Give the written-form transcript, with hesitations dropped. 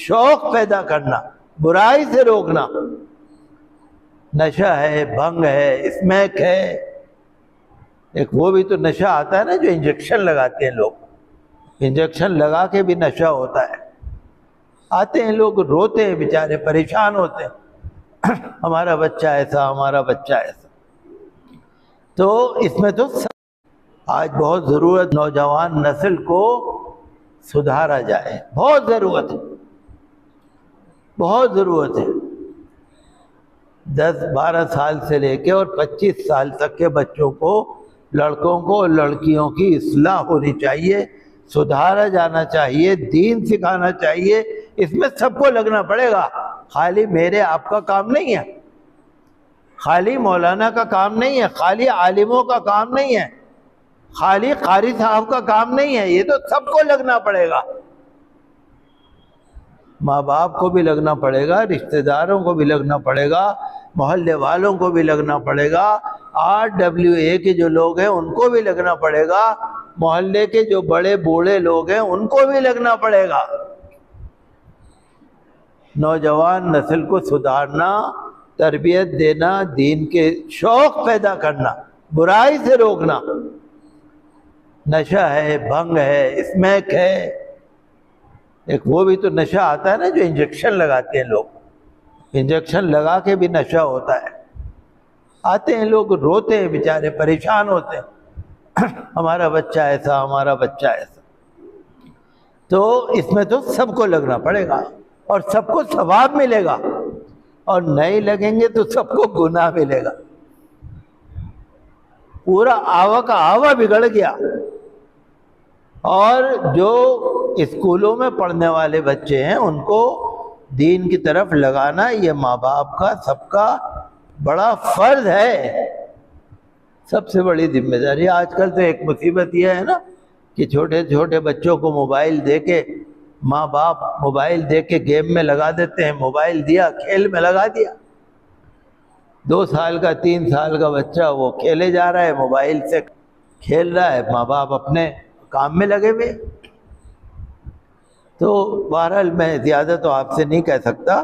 شوق پیدا کرنا، برائی سے روکنا۔ نشہ ہے، بھنگ ہے، اسمیک ہے، ایک وہ بھی تو نشہ آتا ہے نا جو انجیکشن لگاتے ہیں لوگ، انجیکشن لگا کے بھی نشہ ہوتا ہے۔ آتے ہیں لوگ روتے ہیں، بیچارے پریشان ہوتے ہیں، ہمارا بچہ ایسا، ہمارا بچہ ایسا۔ تو اس میں تو آج بہت ضرورت، نوجوان نسل کو سدھارا جائے، بہت ضرورت ہے، بہت ضرورت ہے۔ 10-12 سال سے لے کے اور 25 سال تک کے بچوں کو، لڑکوں کو اور لڑکیوں کی اصلاح ہونی چاہیے، سدھارا جانا چاہیے، دین سکھانا چاہیے۔ اس میں سب کو لگنا پڑے گا، خالی میرے آپ کا کام نہیں ہے، خالی مولانا کا کام نہیں ہے، خالی عالموں کا کام نہیں ہے، خالی قاری صاحب کا کام نہیں ہے، یہ تو سب کو لگنا پڑے گا۔ ماں باپ کو بھی لگنا پڑے گا، رشتہ داروں کو بھی لگنا پڑے گا، محلے والوں کو بھی لگنا پڑے گا، RWA کے جو لوگ ہیں ان کو بھی لگنا پڑے گا، محلے کے جو بڑے بوڑھے لوگ ہیں ان کو بھی لگنا پڑے گا۔ نوجوان نسل کو سدھارنا، تربیت دینا، دین کے شوق پیدا کرنا، برائی سے روکنا۔ نشہ ہے، بھنگ ہے، اسمیک ہے، ایک وہ بھی تو نشہ آتا ہے نا جو انجیکشن لگاتے ہیں لوگ، انجیکشن لگا کے بھی نشہ ہوتا ہے۔ آتے ہیں لوگ روتے ہیں، بیچارے پریشان ہوتے ہیں، ہمارا بچہ ایسا، ہمارا بچہ ایسا۔ تو اس میں تو سب کو لگنا پڑے گا اور سب کو ثواب ملے گا، اور نہیں لگیں گے تو سب کو گناہ ملے گا۔ پورا آوا کا آوا بگڑ گیا۔ اور جو اسکولوں میں پڑھنے والے بچے ہیں ان کو دین کی طرف لگانا، یہ ماں باپ کا سب کا بڑا فرض ہے، سب سے بڑی ذمہ داری۔ آج کل تو ایک مصیبت یہ ہے نا کہ چھوٹے چھوٹے بچوں کو موبائل دے کے، ماں باپ موبائل دے کے گیم میں لگا دیتے ہیں، موبائل دیا، کھیل میں لگا دیا۔ 2 سال کا 3 سال کا بچہ وہ کھیلے جا رہا ہے، موبائل سے کھیل رہا ہے، ماں باپ اپنے کام میں لگے ہوئے۔ تو بہرحال میں زیادہ تو آپ سے نہیں کہہ سکتا۔